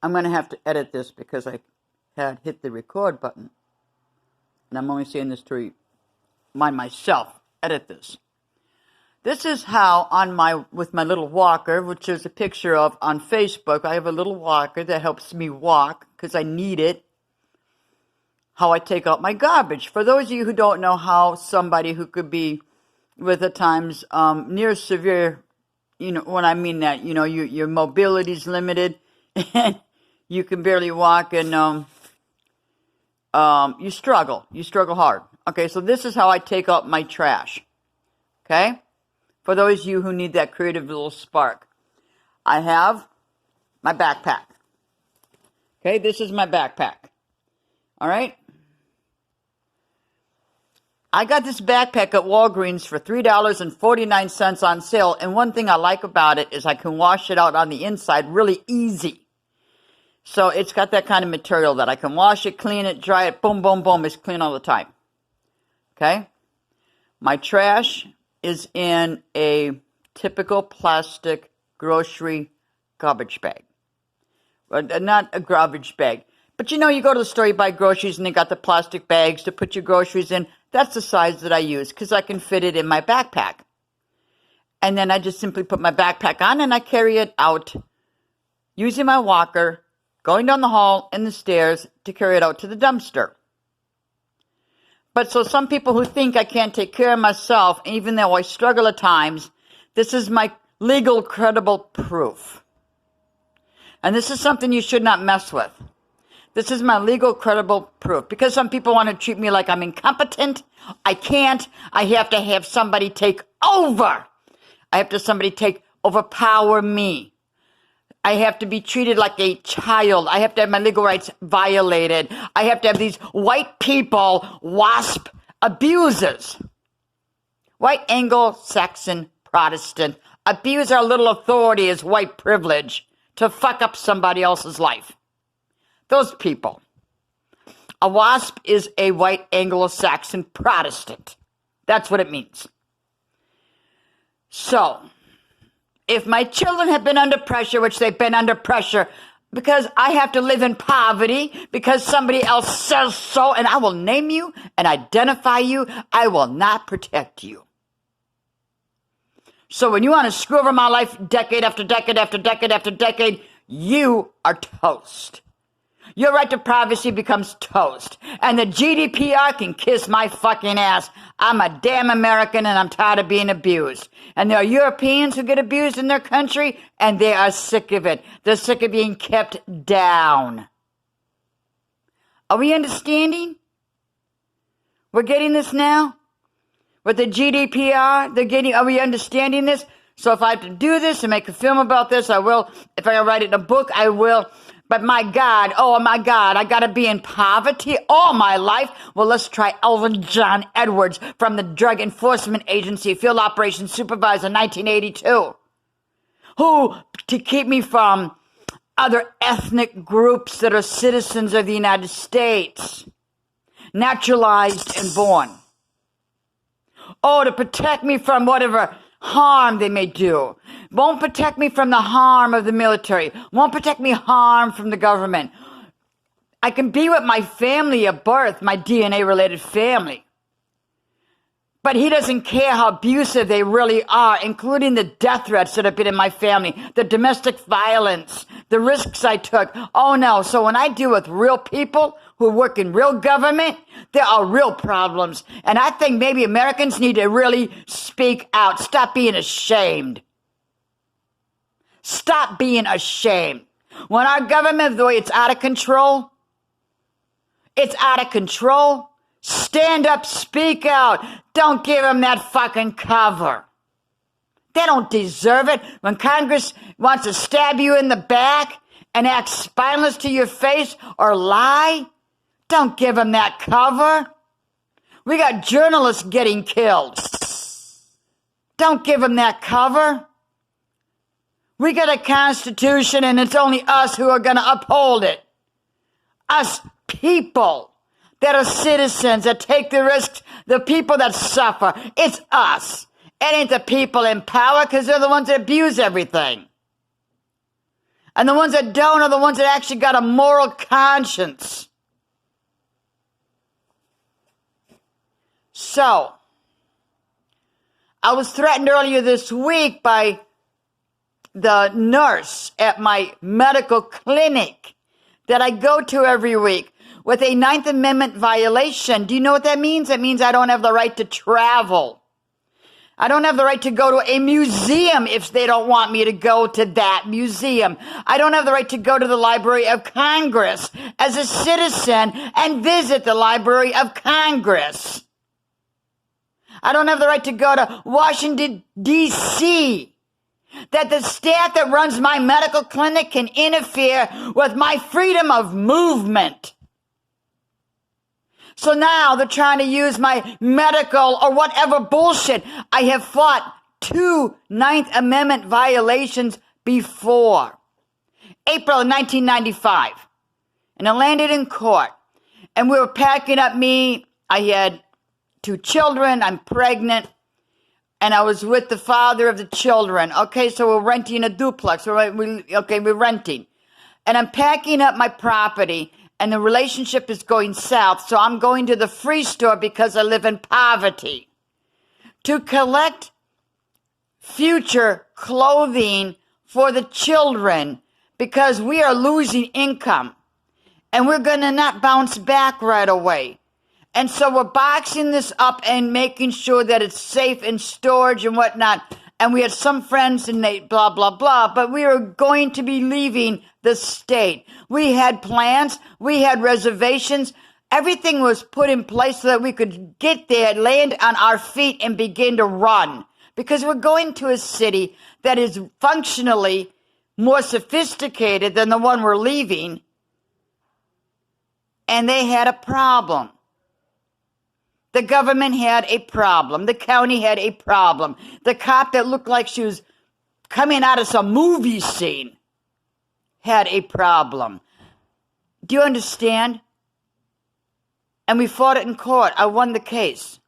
I'm going to have to edit this because I had hit the record button. And I'm only saying this to remind myself, edit this. This is how with my little walker, which is a picture of on Facebook. I have a little walker that helps me walk because I need it. How I take out my garbage. For those of you who don't know how somebody who could be with at times near severe, when I mean that, your mobility is limited and you can barely walk and you struggle hard. Okay, so this is how I take out my trash. Okay, for those of you who need that creative little spark, I have my backpack. Okay, this is my backpack. All right. I got this backpack at Walgreens for $3.49 on sale. And one thing I like about it is I can wash it out on the inside really easy. So it's got that kind of material that I can wash it, clean it, dry it, boom, boom, boom. It's clean all the time. Okay. My trash is in a typical plastic grocery garbage bag. Not a garbage bag. But you go to the store, you buy groceries, and they got the plastic bags to put your groceries in. That's the size that I use because I can fit it in my backpack. And then I just simply put my backpack on and I carry it out using my walker, going down the hall and the stairs to carry it out to the dumpster. But so some people who think I can't take care of myself, even though I struggle at times, this is my legal, credible proof. And this is something you should not mess with. This is my legal, credible proof. Because some people want to treat me like I'm incompetent. I can't. I have to have somebody take over. I have to somebody overpower me. I have to be treated like a child. I have to have my legal rights violated. I have to have these white people, WASP abusers. White Anglo-Saxon Protestant abuse our little authority as white privilege to fuck up somebody else's life. Those people. A WASP is a white Anglo-Saxon Protestant. That's what it means. So, if my children have been under pressure, which they've been under pressure because I have to live in poverty, because somebody else says so, and I will name you and identify you, I will not protect you. So when you want to screw over my life decade after decade after decade after decade, you are toast. Your right to privacy becomes toast. And the GDPR can kiss my fucking ass. I'm a damn American and I'm tired of being abused. And there are Europeans who get abused in their country and they are sick of it. They're sick of being kept down. Are we understanding? We're getting this now? With the GDPR, are we understanding this? So if I have to do this and make a film about this, I will. If I write it in a book, I will. But my God, I got to be in poverty all my life. Well, let's try Elvin John Edwards from the Drug Enforcement Agency, Field Operations Supervisor, 1982. Who, to keep me from other ethnic groups that are citizens of the United States, naturalized and born. Oh, to protect me from whatever harm they may do. Won't protect me from the harm of the military. Won't protect me harm from the government. I can be with my family at birth, my DNA-related family. But he doesn't care how abusive they really are, including the death threats that have been in my family, the domestic violence, the risks I took. Oh no, so when I deal with real people who work in real government, there are real problems. And I think maybe Americans need to really speak out. Stop being ashamed. Stop being ashamed. When our government, the way it's out of control, stand up, speak out. Don't give them that fucking cover. They don't deserve it. When Congress wants to stab you in the back and act spineless to your face or lie, don't give them that cover. We got journalists getting killed. Don't give them that cover. We got a constitution and it's only us who are going to uphold it. Us people that are citizens, that take the risks, the people that suffer. It's us. It ain't the people in power because they're the ones that abuse everything. And the ones that don't are the ones that actually got a moral conscience. So, I was threatened earlier this week by the nurse at my medical clinic that I go to every week with a Ninth Amendment violation. Do you know what that means? It means I don't have the right to travel. I don't have the right to go to a museum if they don't want me to go to that museum. I don't have the right to go to the Library of Congress as a citizen and visit the Library of Congress. I don't have the right to go to Washington, D.C. That the staff that runs my medical clinic can interfere with my freedom of movement. So now they're trying to use my medical or whatever bullshit. I have fought 2 Ninth Amendment violations before. April of 1995. And I landed in court. And we were packing up me. I had 2 children. I'm pregnant. And I was with the father of the children. Okay, so we're renting a duplex. We're renting. And I'm packing up my property. And the relationship is going south. So I'm going to the free store because I live in poverty to collect future clothing for the children because we are losing income and we're going to not bounce back right away. And so we're boxing this up and making sure that it's safe in storage and whatnot. And we had some friends and they blah, blah, blah, but we were going to be leaving the state. We had plans. We had reservations. Everything was put in place so that we could get there, land on our feet and begin to run. Because we're going to a city that is functionally more sophisticated than the one we're leaving. And they had a problem. The government had a problem. The county had a problem. The cop that looked like she was coming out of some movie scene had a problem. Do you understand? And we fought it in court. I won the case.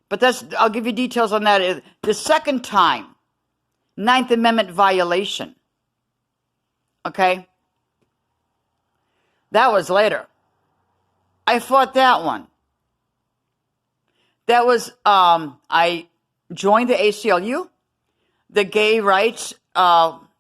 But I'll give you details on that. The second time, Ninth Amendment violation. Okay? That was later. I fought that one. That was, I joined the ACLU, the gay rights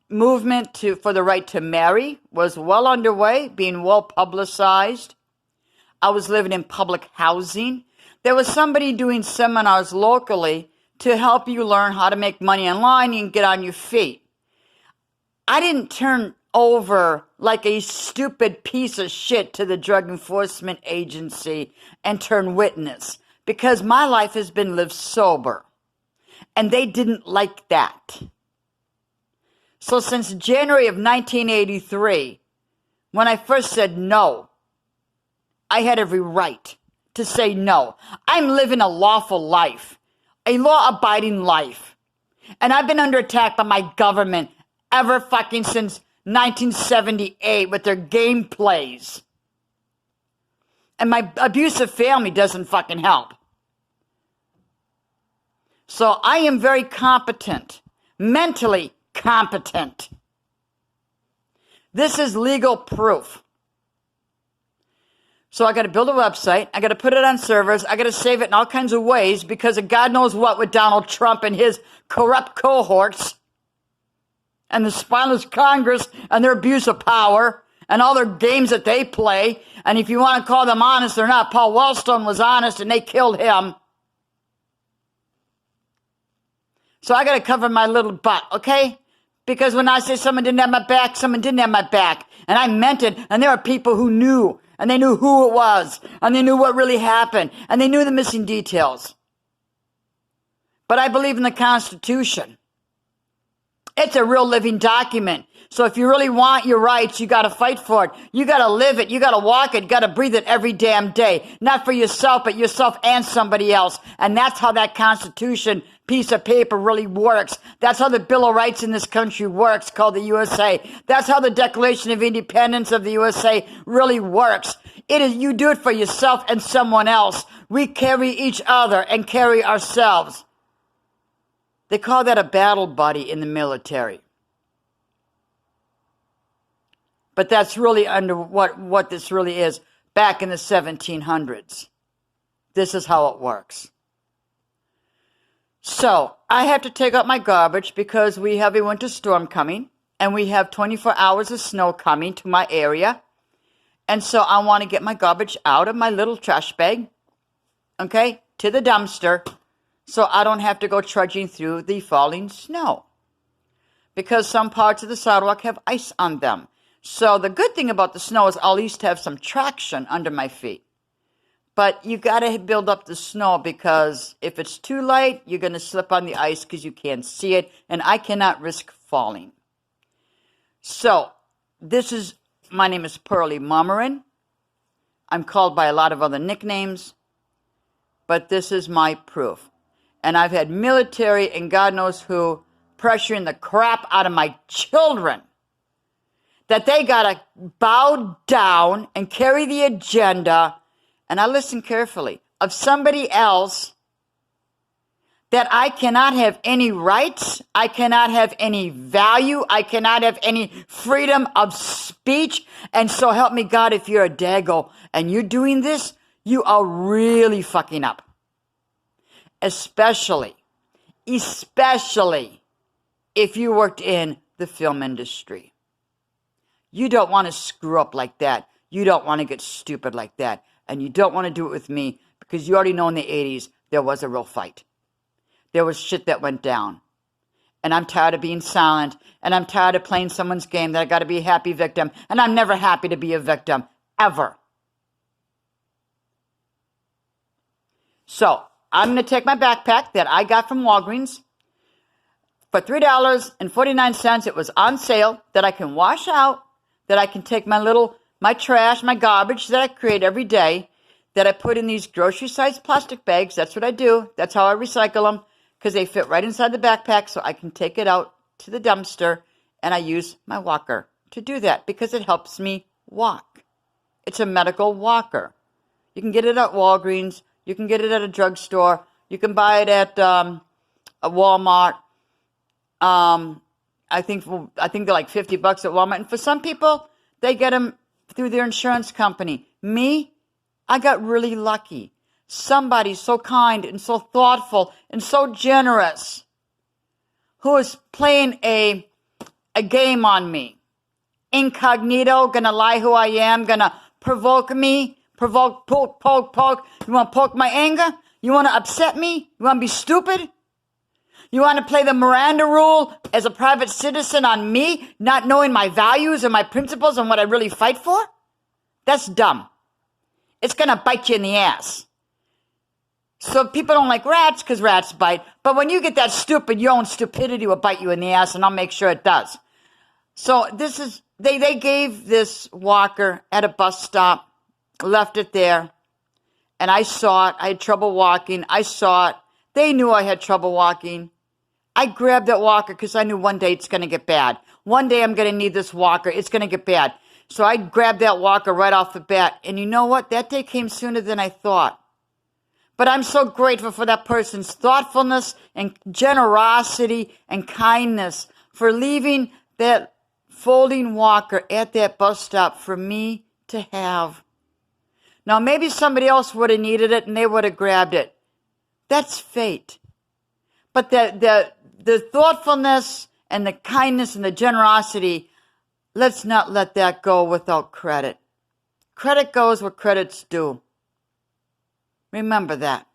movement for the right to marry was well underway, being well publicized. I was living in public housing. There was somebody doing seminars locally to help you learn how to make money online and get on your feet. I didn't turn over like a stupid piece of shit to the Drug Enforcement Agency and turn witness because my life has been lived sober. And they didn't like that. So since January of 1983, when I first said no, I had every right to say no. I'm living a lawful life, a law-abiding life. And I've been under attack by my government ever fucking since 1978 with their game plays. And my abusive family doesn't fucking help. So I am very competent, mentally competent. This is legal proof. So I got to build a website. I got to put it on servers. I got to save it in all kinds of ways because of God knows what with Donald Trump and his corrupt cohorts and the spineless Congress and their abuse of power and all their games that they play. And if you want to call them honest, they're not. Paul Wellstone was honest and they killed him. So I got to cover my little butt, okay? Because when I say someone didn't have my back, someone didn't have my back. And I meant it. And there are people who knew. And they knew who it was. And they knew what really happened. And they knew the missing details. But I believe in the Constitution. It's a real living document. So if you really want your rights, you got to fight for it. You got to live it. You got to walk it. You got to breathe it every damn day. Not for yourself, but yourself and somebody else. And that's how that Constitution piece of paper really works. That's how the Bill of Rights in this country works, called the USA. That's how the Declaration of Independence of the USA really works. It is, you do it for yourself and someone else. We carry each other and carry ourselves. They call that a battle buddy in the military. But that's really under what this really is back in the 1700s. This is how it works. So I have to take out my garbage because we have a winter storm coming and we have 24 hours of snow coming to my area. And so I want to get my garbage out of my little trash bag, okay, to the dumpster so I don't have to go trudging through the falling snow because some parts of the sidewalk have ice on them. So the good thing about the snow is I'll at least have some traction under my feet. But you got to build up the snow because if it's too light, you're going to slip on the ice because you can't see it, and I cannot risk falling. So my name is Pearlie Mummerin. I'm called by a lot of other nicknames, but this is my proof. And I've had military and God knows who pressuring the crap out of my children that they got to bow down and carry the agenda, and I listen carefully, of somebody else, that I cannot have any rights, I cannot have any value, I cannot have any freedom of speech. And so help me God, if you're a Dago and you're doing this, you are really fucking up. Especially if you worked in the film industry. You don't want to screw up like that. You don't want to get stupid like that. And you don't want to do it with me because you already know in the 80s there was a real fight. There was shit that went down. And I'm tired of being silent. And I'm tired of playing someone's game that I got to be a happy victim. And I'm never happy to be a victim. Ever. So I'm going to take my backpack that I got from Walgreens for $3.49. It was on sale that I can wash out, that I can take my trash, my garbage that I create every day, that I put in these grocery-sized plastic bags. That's what I do. That's how I recycle them because they fit right inside the backpack so I can take it out to the dumpster, and I use my walker to do that because it helps me walk. It's a medical walker. You can get it at Walgreens. You can get it at a drugstore. You can buy it at a Walmart. I think they're like $50 at Walmart. And for some people, they get them through their insurance company. Me, I got really lucky. Somebody so kind and so thoughtful and so generous who is playing a game on me. Incognito, gonna lie who I am, gonna provoke me, poke. You want to poke my anger? You want to upset me? You want to be stupid? You want to play the Miranda rule as a private citizen on me, not knowing my values and my principles and what I really fight for? That's dumb. It's going to bite you in the ass. So people don't like rats because rats bite. But when you get that stupid, your own stupidity will bite you in the ass, and I'll make sure it does. So they gave this walker at a bus stop, left it there, and I saw it. I had trouble walking. I saw it. They knew I had trouble walking. I grabbed that walker because I knew one day it's going to get bad. One day I'm going to need this walker. It's going to get bad. So I grabbed that walker right off the bat. And you know what? That day came sooner than I thought. But I'm so grateful for that person's thoughtfulness and generosity and kindness for leaving that folding walker at that bus stop for me to have. Now, maybe somebody else would have needed it and they would have grabbed it. That's fate. But the thoughtfulness and the kindness and the generosity, let's not let that go without credit. Credit goes where credit's due. Remember that.